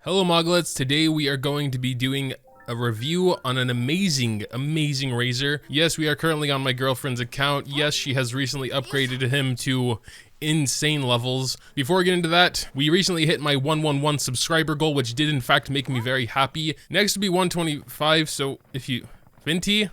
Hello Moglets, today we are going to be doing a review on an amazing Razor. Yes, we are currently on my girlfriend's account. Yes, she has recently upgraded him to insane levels. Before we get into that, we recently hit my 111 subscriber goal, which did in fact make me very happy. Next will be 125, so if you... Venti?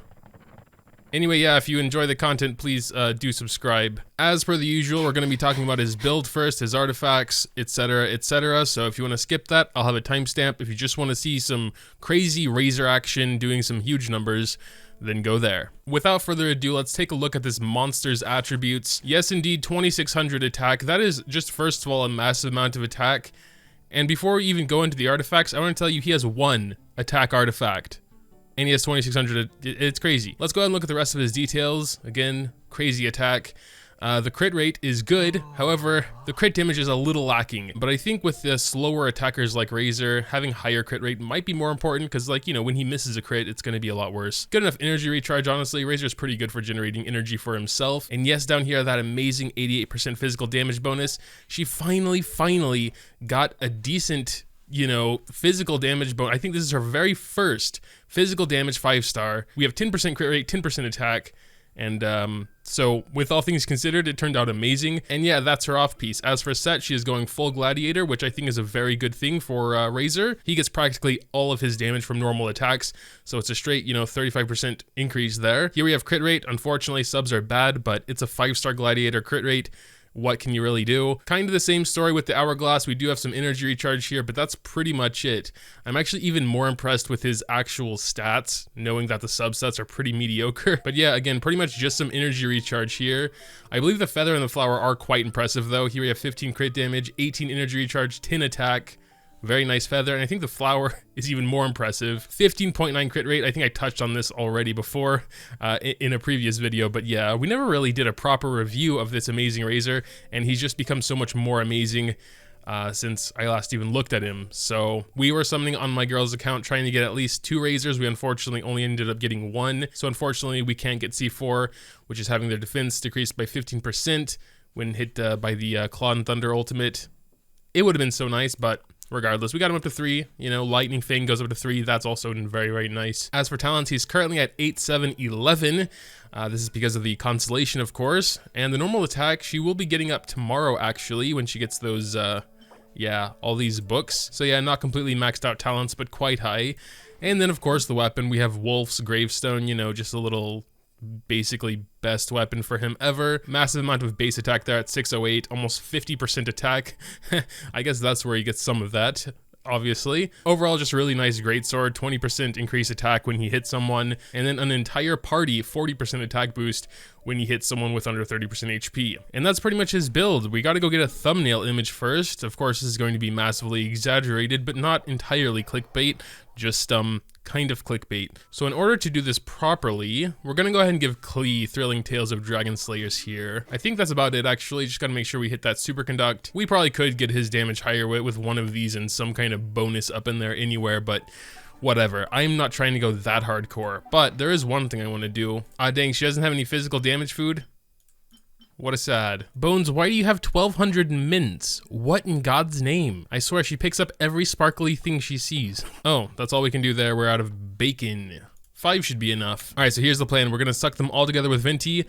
Anyway, yeah, if you enjoy the content, please do subscribe. As per the usual, we're going to be talking about his build first, his artifacts, etc, etc. So if you want to skip that, I'll have a timestamp. If you just want to see some crazy Razor action doing some huge numbers, then go there. Without further ado, let's take a look at this monster's attributes. Yes, indeed, 2600 attack. That is just, first of all, a massive amount of attack. And before we even go into the artifacts, I want to tell you he has one attack artifact. And he has 2600, it's crazy. Let's go ahead and look at the rest of his details. Again, crazy attack. The crit rate is good, however, the crit damage is a little lacking. But I think with the slower attackers like Razor, having higher crit rate might be more important because, like, you know, when he misses a crit, it's going to be a lot worse. Good enough energy recharge, honestly. Razor's pretty good for generating energy for himself. And yes, down here, that amazing 88% physical damage bonus. She finally got a decent, you know, physical damage bonus. I think this is her very first physical damage 5-star. We have 10% crit rate, 10% attack, and so with all things considered, it turned out amazing. And yeah, that's her off piece. As for set, she is going full gladiator, which I think is a very good thing for Razor. He gets practically all of his damage from normal attacks, so it's a straight, you know, 35% increase there. Here we have crit rate. Unfortunately, subs are bad, but it's a 5-star gladiator crit rate. What can you really do? Kind of the same story with the hourglass. We do have some energy recharge here, but that's pretty much it. I'm actually even more impressed with his actual stats, knowing that the subsets are pretty mediocre. But yeah, again, pretty much just some energy recharge here. I believe the feather and the flower are quite impressive though. Here we have 15 crit damage, 18 energy recharge, 10 attack. Very nice feather, and I think the flower is even more impressive. 15.9 crit rate. I think I touched on this already before in a previous video, but yeah, we never really did a proper review of this amazing Razor, and he's just become so much more amazing since I last even looked at him. So we were summoning on my girl's account trying to get at least 2 Razors. We unfortunately only ended up getting 1, so unfortunately we can't get C4, which is having their defense decreased by 15% when hit by the Claw and Thunder ultimate. It would have been so nice, but regardless, we got him up to 3, you know, Lightning Fang goes up to 3, that's also very nice. As for talents, he's currently at 8, 7, 11. This is because of the constellation, of course, and the normal attack, she will be getting up tomorrow, actually, when she gets those, yeah, all these books. So yeah, not completely maxed out talents, but quite high. And then, of course, the weapon, we have Wolf's Gravestone, you know, just a little... basically best weapon for him ever. Massive amount of base attack there at 608, almost 50% attack. I guess that's where he gets some of that, obviously. Overall, just a really nice greatsword, 20% increased attack when he hits someone, and then an entire party 40% attack boost when he hits someone with under 30% HP. And that's pretty much his build. We gotta go get a thumbnail image first. Of course, this is going to be massively exaggerated, but not entirely clickbait, just kind of clickbait. So in order to do this properly, we're gonna go ahead and give Klee Thrilling Tales of Dragon Slayers here. I think that's about it, actually. Just gotta make sure we hit that superconduct. We probably could get his damage higher with one of these and some kind of bonus up in there anywhere, but whatever. I'm not trying to go that hardcore, but there is one thing I want to do. Ah, dang, she doesn't have any physical damage food. What a sad. Bones, why do you have 1200 mints? What in God's name? I swear she picks up every sparkly thing she sees. Oh, that's all we can do there. We're out of bacon. 5 should be enough. All right, so here's the plan. We're gonna suck them all together with Venti.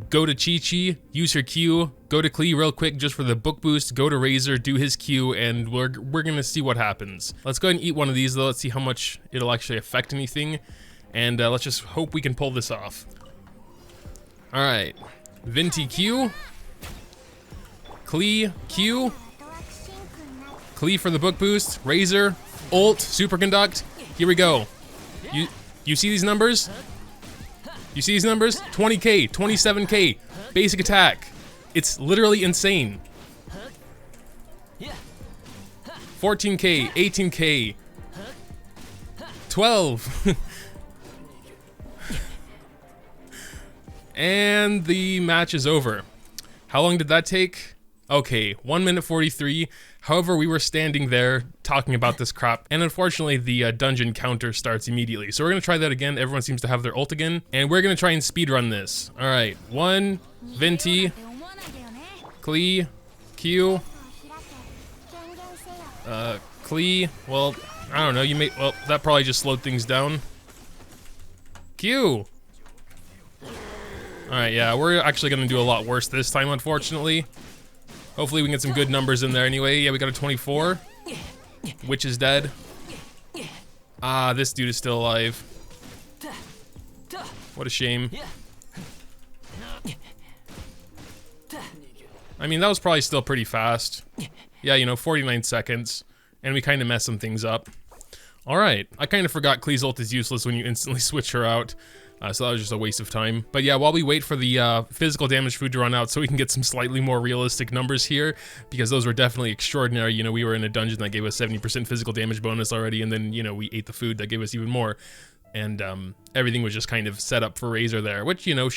Go to Chi-Chi, use her Q, go to Klee real quick just for the book boost, go to Razor, do his Q, and we're gonna see what happens. Let's go ahead and eat one of these though. Let's see how much it'll actually affect anything. And let's just hope we can pull this off. All right. Venti Q, Klee Q, Klee for the book boost, Razor, ult, superconduct. Here we go. You see these numbers? You see these numbers? 20k, 27k, basic attack. It's literally insane. 14k, 18k, 12. And the match is over. How long did that take? Okay, 1 minute 43. However, we were standing there talking about this crap, and unfortunately the dungeon counter starts immediately. So we're gonna try that again. Everyone seems to have their ult again, and we're gonna try and speedrun this. All right, 1, Venti, Klee, Q, Klee, well, I don't know, well, that probably just slowed things down. Q! Alright, yeah, we're actually gonna do a lot worse this time, unfortunately. Hopefully we can get some good numbers in there anyway. Yeah, we got a 24. Witch is dead. Ah, this dude is still alive. What a shame. I mean, that was probably still pretty fast. Yeah, you know, 49 seconds. And we kind of messed some things up. Alright, I kind of forgot Klee's ult is useless when you instantly switch her out. So that was just a waste of time. But yeah, while we wait for the physical damage food to run out so we can get some slightly more realistic numbers here, because those were definitely extraordinary. You know, we were in a dungeon that gave us 70% physical damage bonus already, and then, you know, we ate the food that gave us even more. And everything was just kind of set up for Razor there, which, you know,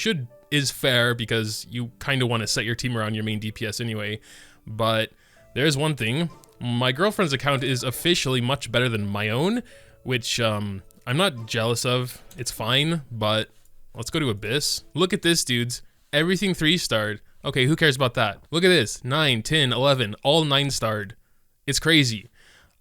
is fair because you kind of want to set your team around your main DPS anyway. But there's one thing. My girlfriend's account is officially much better than my own, which I'm not jealous of. It's fine, but let's go to Abyss. Look at this, dudes. Everything 3-starred. Okay, who cares about that? Look at this. 9, 10, 11, all 9-starred. It's crazy.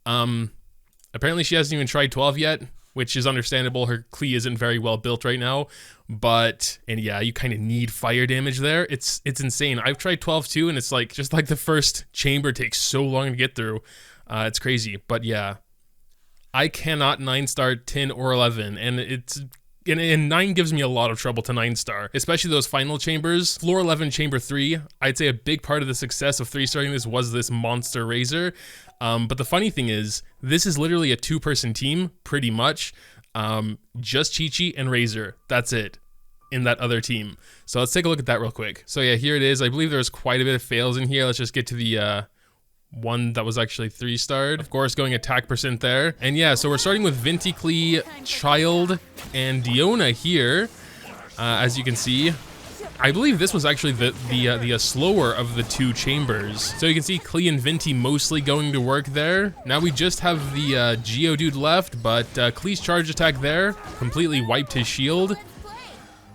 Apparently she hasn't even tried 12 yet, which is understandable. Her Klee isn't very well built right now, and yeah, you kind of need fire damage there. It's insane. I've tried 12 too, and it's like, just like the first chamber takes so long to get through. It's crazy, but yeah. I cannot 9-star 10 or 11, and 9 gives me a lot of trouble to 9-star, especially those final chambers. Floor 11, chamber 3, I'd say a big part of the success of 3-starring this was this monster Razor. But the funny thing is, this is literally a 2-person team, pretty much. Just Chi-Chi and Razor, that's it, in that other team. So let's take a look at that real quick. So yeah, here it is. I believe there's quite a bit of fails in here. Let's just get to the one that was actually 3-starred. Of course, going attack percent there. And yeah, so we're starting with Venti, Klee, Child, and Diona here. As you can see, I believe this was actually the slower of the 2 chambers. So you can see Klee and Venti mostly going to work there. Now we just have the Geodude left, but Klee's charge attack there completely wiped his shield.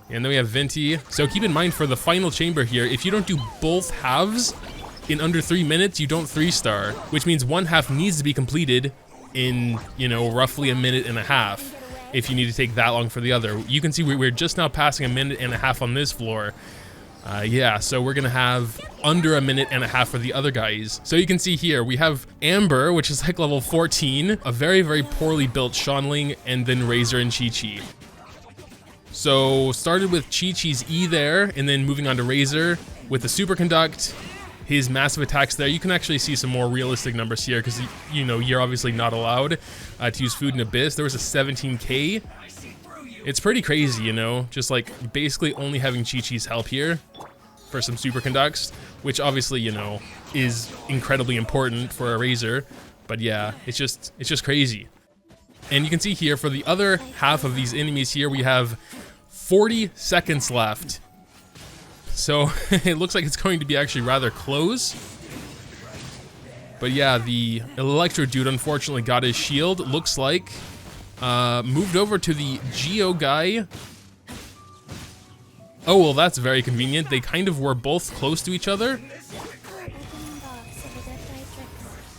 And then we have Venti. So keep in mind for the final chamber here, if you don't do both halves in under 3 minutes, you don't 3-star, which means one half needs to be completed in, you know, roughly a minute and a half if you need to take that long for the other. You can see we're just now passing a minute and a half on this floor. Yeah, so we're gonna have under a minute and a half for the other guys. So you can see here, we have Amber, which is like level 14, a very, very poorly built Shanling, and then Razor and Chi-Chi. So started with Chi-Chi's E there, and then moving on to Razor with the Super Conduct, his massive attacks there. You can actually see some more realistic numbers here because, you know, you're obviously not allowed to use food in Abyss. There was a 17k. It's pretty crazy, you know, just like basically only having Chi-Chi's help here for some super conducts, which obviously, you know, is incredibly important for a Razor. But yeah, it's just crazy. And you can see here for the other half of these enemies here, we have 40 seconds left. So it looks like it's going to be actually rather close. But yeah, the Electro dude unfortunately got his shield. Looks like moved over to the Geo guy. Oh, well, that's very convenient. They kind of were both close to each other.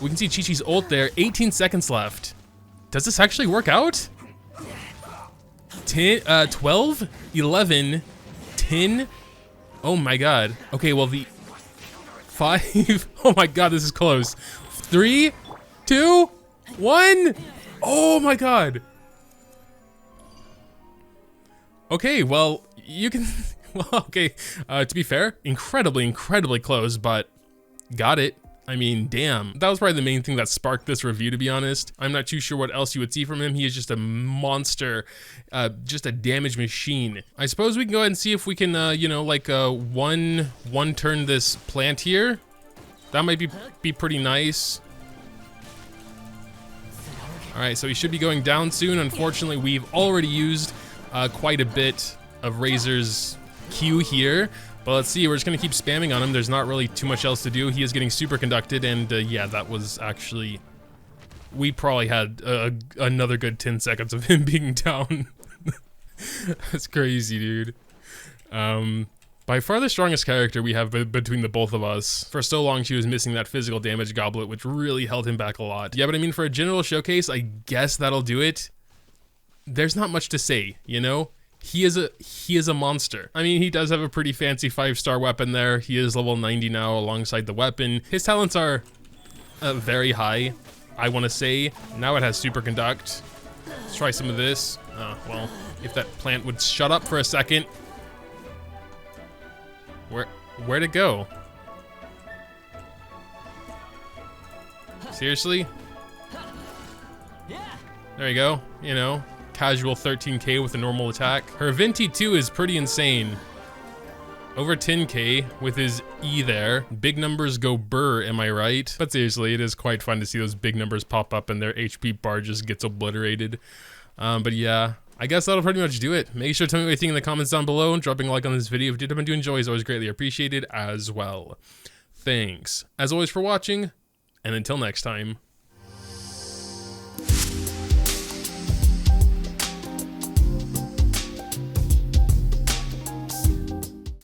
We can see Chi-Chi's ult there. 18 seconds left. Does this actually work out? 10, 12, 11, 10. Oh my god. Okay, well, the 5. Oh my god, this is close. 3, 2, 1. Oh my god. Okay, well, you can. Well, okay. To be fair, incredibly close, but got it. I mean, damn. That was probably the main thing that sparked this review, to be honest. I'm not too sure what else you would see from him. He is just a monster, just a damage machine. I suppose we can go ahead and see if we can, you know, like, one turn this plant here. That might be pretty nice. All right, so he should be going down soon. Unfortunately, we've already used quite a bit of Razor's Q here. But let's see, we're just gonna keep spamming on him. There's not really too much else to do. He is getting super conducted, and yeah, that was actually... We probably had another good 10 seconds of him being down. That's crazy, dude. By far the strongest character we have between the both of us. For so long, she was missing that physical damage goblet, which really held him back a lot. Yeah, but I mean, for a general showcase, I guess that'll do it. There's not much to say, you know? He is a monster. I mean, he does have a pretty fancy 5-star weapon there. He is level 90 now alongside the weapon. His talents are very high, I want to say. Now it has super conduct. Let's try some of this. Well, if that plant would shut up for a second. Where'd it go? Seriously? There you go, you know, casual 13k with a normal attack. Her Venti 2 is pretty insane. Over 10k with his E there. Big numbers go burr, am I right? But seriously, it is quite fun to see those big numbers pop up and their HP bar just gets obliterated. But yeah, I guess that'll pretty much do it. Make sure to tell me what you think in the comments down below and dropping a like on this video if you did happen to enjoy is always greatly appreciated as well. Thanks, as always, for watching, and until next time.